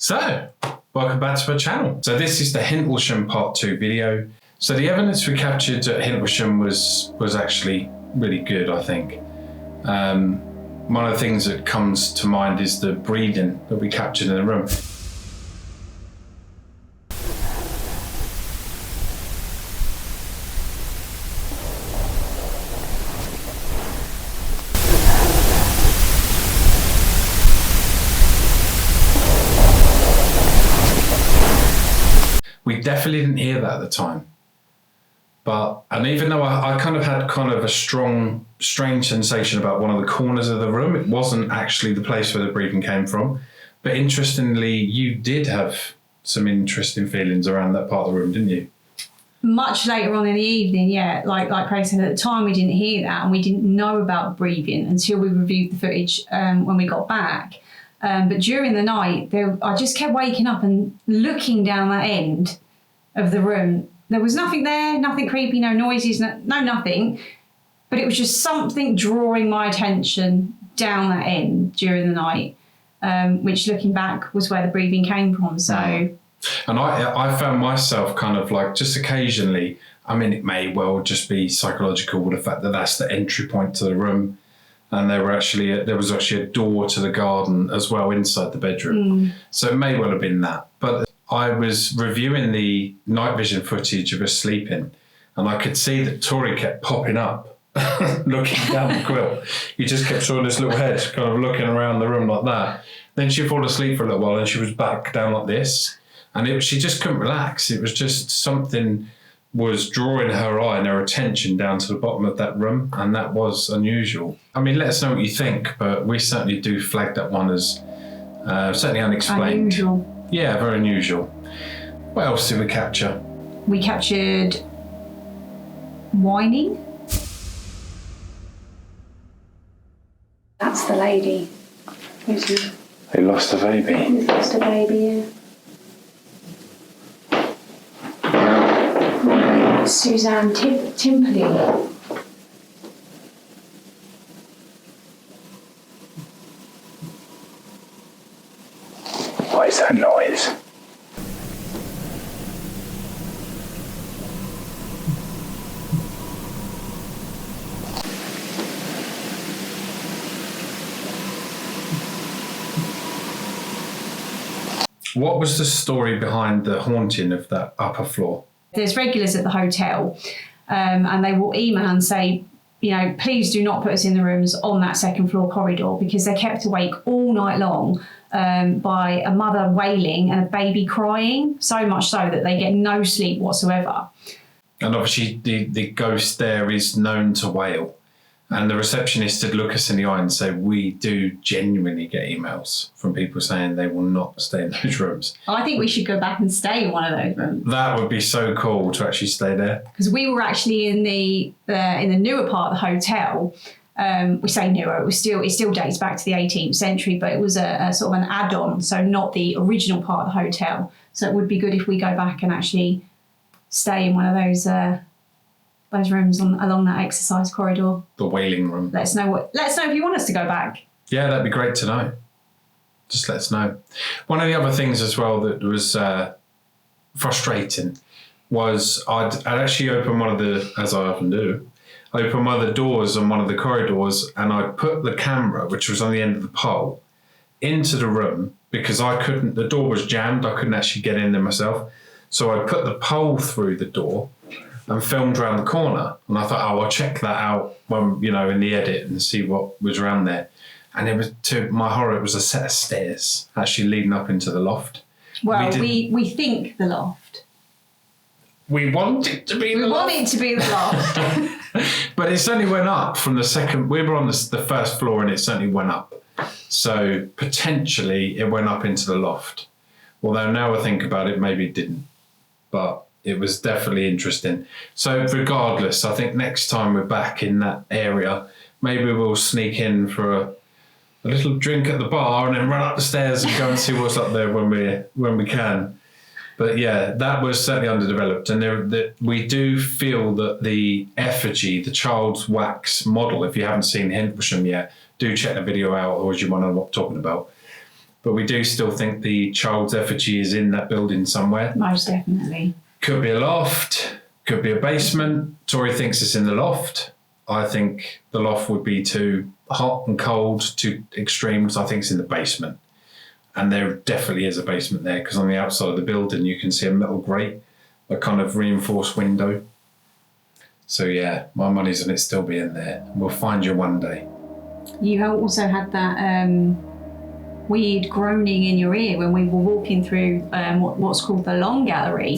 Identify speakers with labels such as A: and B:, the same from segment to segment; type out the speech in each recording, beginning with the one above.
A: So, welcome back to our channel. So this is the Hintlesham Part 2 video. So the evidence we captured at Hintlesham was actually really good, I think. One of the things that comes to mind is the breathing that we captured in the room. We definitely didn't hear that at the time. And even though I kind of had a strange sensation about one of the corners of the room, it wasn't actually the place where the breathing came from. But interestingly, you did have some interesting feelings around that part of the room, didn't you?
B: Much later on in the evening, yeah. Like Craig said, at the time we didn't hear that and we didn't know about breathing until we reviewed the footage when we got back. But during the night, I just kept waking up and looking down that end of the room. There was nothing there, nothing creepy, no noises, no nothing. But it was just something drawing my attention down that end during the night, which looking back was where the breathing came from. So,
A: and I found myself kind of like just occasionally, I mean, it may well just be psychological with the fact that that's the entry point to the room. And there was actually a door to the garden as well inside the bedroom. So it may well have been that. But I was reviewing the night vision footage of us sleeping, and I could see that Tori kept popping up, looking down the quilt. You just kept showing this little head, kind of looking around the room like that. Then she'd fall asleep for a little while, and she was back down like this. And she just couldn't relax. It was just something was drawing her eye and her attention down to the bottom of that room, and that was unusual. I mean, let us know what you think, but we certainly do flag that one as certainly unexplained.
B: Unusual.
A: Yeah, very unusual. What else did we capture?
B: We captured Whining. That's the lady.
A: They lost a baby.
B: Who's lost a baby, yeah. Suzanne Timperley.
A: What is that noise? What was the story behind the haunting of that upper floor?
B: There's regulars at the hotel and they will email and say, you know, please do not put us in the rooms on that second floor corridor, because they're kept awake all night long by a mother wailing and a baby crying, so much so that they get no sleep whatsoever. And
A: obviously the ghost there is known to wail. And the receptionist did look us in the eye and say, we do genuinely get emails from people saying they will not stay in those rooms.
B: I think we should go back and stay in one of those rooms.
A: That would be so cool to actually stay there.
B: Because we were actually in the newer part of the hotel. We say newer, it still dates back to the 18th century, but it was a sort of an add-on, so not the original part of the hotel. So it would be good if we go back and actually stay in one of those rooms along that exercise corridor.
A: The wailing room.
B: Let us know if you want us to go back.
A: Yeah, that'd be great to know. Just let us know. One of the other things as well that was frustrating was I'd actually opened one of the, as I often do, opened one of the doors on one of the corridors, and I put the camera, which was on the end of the pole, into the room because the door was jammed. I couldn't actually get in there myself. So I put the pole through the door and filmed around the corner. And I thought, I'll check that out when, in the edit and see what was around there. And it was, to my horror, it was a set of stairs actually leading up into the loft.
B: Well, we think the loft.
A: We want it to be the loft.
B: We want it to be the loft.
A: But it certainly went up from the second. We were on the first floor and it certainly went up. So potentially it went up into the loft. Although now I think about it, maybe it didn't. But it was definitely interesting. So regardless, I think next time we're back in that area, maybe we'll sneak in for a little drink at the bar and then run up the stairs and go and see what's up there when we can. But yeah, that was certainly underdeveloped. And we do feel that the effigy, the child's wax model, if you haven't seen Hintlesham yet, do check the video out, or as you might know what I'm talking about. but we do still think the child's effigy is in that building somewhere.
B: Most definitely.
A: Could be a loft, could be a basement. Tori thinks it's in the loft. I think the loft would be too hot and cold, too extremes. I think it's in the basement. And there definitely is a basement there, because on the outside of the building you can see a metal grate, a kind of reinforced window. So yeah, my money's on it still being there. We'll find you one day.
B: You also had that weird groaning in your ear when we were walking through what's called the Long Gallery.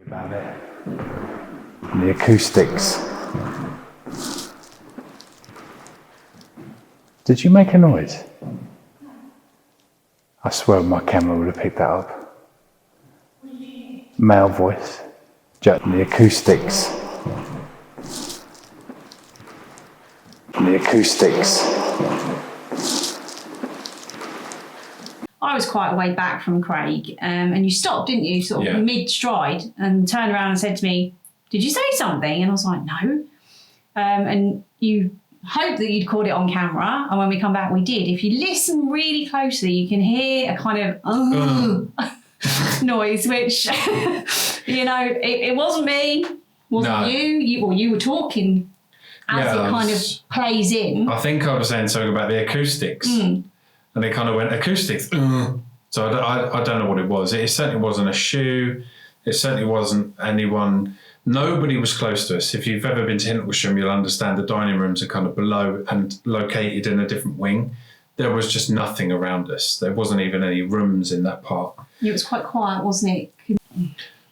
A: About it. And the acoustics. Did you make a noise? I swear my camera would have picked that up. Male voice. The acoustics. The acoustics.
B: I was quite a way back from Craig, and you stopped, didn't you, sort of mid-stride, and turned around and said to me, "Did you say something?" And I was like, "No." And you hoped that you'd caught it on camera, and when we come back, we did. If you listen really closely, you can hear a kind of noise, which, it wasn't me, wasn't you. You were talking as it kind of plays in.
A: I think I was saying something about the acoustics. And they kind of went, acoustics. So I don't know what it was. It certainly wasn't a shoe. It certainly wasn't anyone. Nobody was close to us. If you've ever been to Hintlesham, you'll understand the dining rooms are kind of below and located in a different wing. There was just nothing around us. There wasn't even any rooms in that part.
B: It was quite quiet, wasn't it?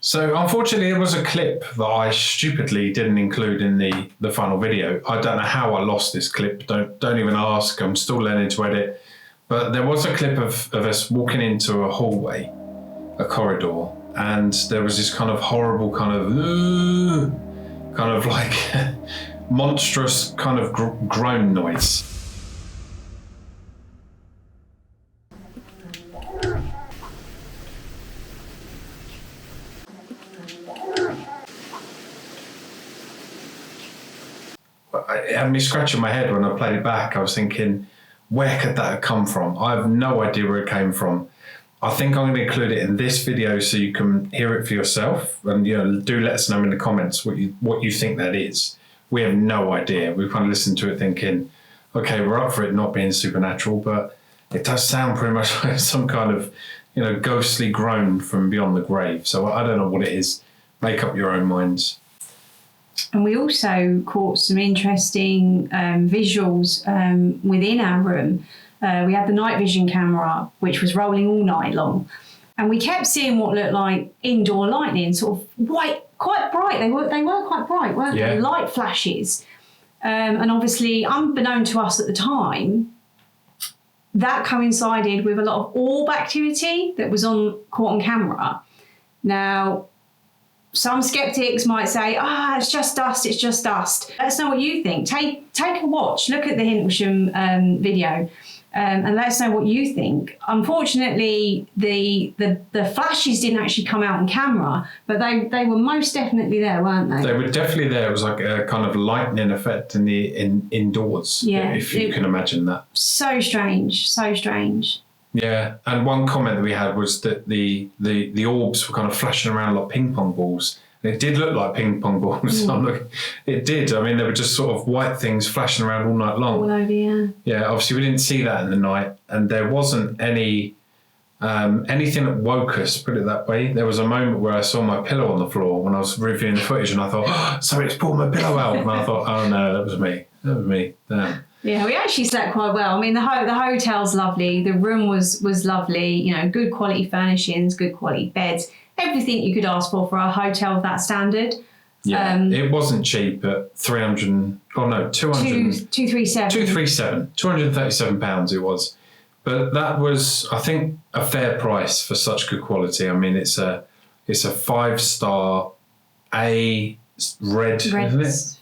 A: So unfortunately, there was a clip that I stupidly didn't include in the final video. I don't know how I lost this clip. Don't even ask. I'm still learning to edit. But there was a clip of us walking into a hallway, a corridor, and there was this kind of horrible kind of like monstrous kind of groan noise. It had me scratching my head when I played it back. I was thinking, where could that have come from? I have no idea where it came from. I think I'm going to include it in this video so you can hear it for yourself, and do let us know in the comments what you think that is. We have no idea. We've kind of listened to it thinking, okay, we're up for it not being supernatural, but it does sound pretty much like some kind of ghostly groan from beyond the grave. So I don't know what it is. Make up your own minds.
B: And we also caught some interesting visuals within our room. We had the night vision camera, which was rolling all night long. And we kept seeing what looked like indoor lightning, sort of white, quite bright. They were quite bright, weren't they? Light flashes. And obviously, unbeknown to us at the time, that coincided with a lot of orb activity that was caught on camera. Now, some skeptics might say, it's just dust, it's just dust. Let us know what you think. Take a watch, look at the Hintlesham video, and let us know what you think. Unfortunately, the flashes didn't actually come out on camera, but they were most definitely there, weren't they?
A: They were definitely there. It was like a kind of lightning effect indoors, if you can imagine that.
B: So strange, so strange.
A: Yeah, and one comment that we had was that the orbs were kind of flashing around like ping pong balls. And it did look like ping pong balls. It did. I mean, they were just sort of white things flashing around all night long.
B: All over, yeah.
A: Yeah, obviously we didn't see that in the night, and there wasn't anything that woke us, put it that way. There was a moment where I saw my pillow on the floor when I was reviewing the footage, and I thought, somebody's pulled my pillow out. And I thought, oh no, that was me. Damn.
B: Yeah, we actually slept quite well. I mean, the hotel's lovely. The room was lovely. Good quality furnishings, good quality beds, everything you could ask for a hotel of that standard.
A: Yeah, it wasn't cheap at 237. 237 pounds it was. But that was, I think, a fair price for such good quality. I mean, it's a 5-star red, isn't it?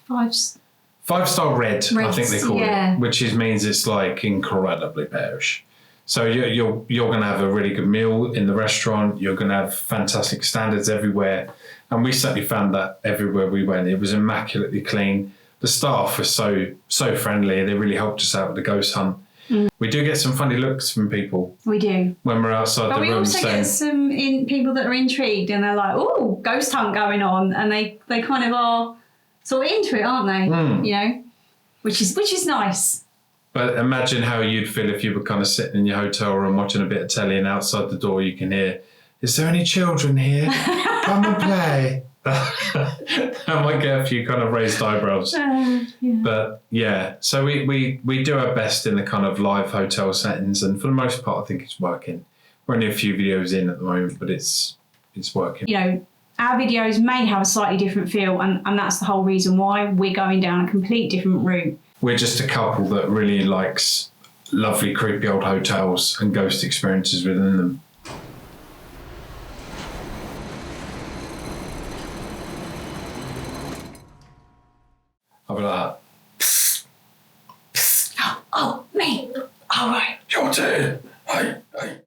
A: 5-star red, Reds, I think they call it, which means it's like incredibly bearish. So you're going to have a really good meal in the restaurant. You're going to have fantastic standards everywhere. And we certainly found that everywhere we went. It was immaculately clean. the staff were so friendly. They really helped us out with the ghost hunt. We do get some funny looks from people.
B: We do.
A: When we're outside
B: but
A: the room.
B: We also get some people that are intrigued and they're like, oh, ghost hunt going on. And they kind of are sort of into it, aren't they? You know, which is nice.
A: But imagine how you'd feel if you were kind of sitting in your hotel room watching a bit of telly and outside the door you can hear, is there any children here? Come and play. That might get a few kind of raised eyebrows.
B: Yeah.
A: But yeah, so we do our best in the kind of live hotel settings, and for the most part I think it's working. We're only a few videos in at the moment, but it's working.
B: You know, our videos may have a slightly different feel, and that's the whole reason why we're going down a complete different route.
A: We're just a couple that really likes lovely creepy old hotels and ghost experiences within them. How about that?
B: Oh, me. All right.
A: Your turn. Hey.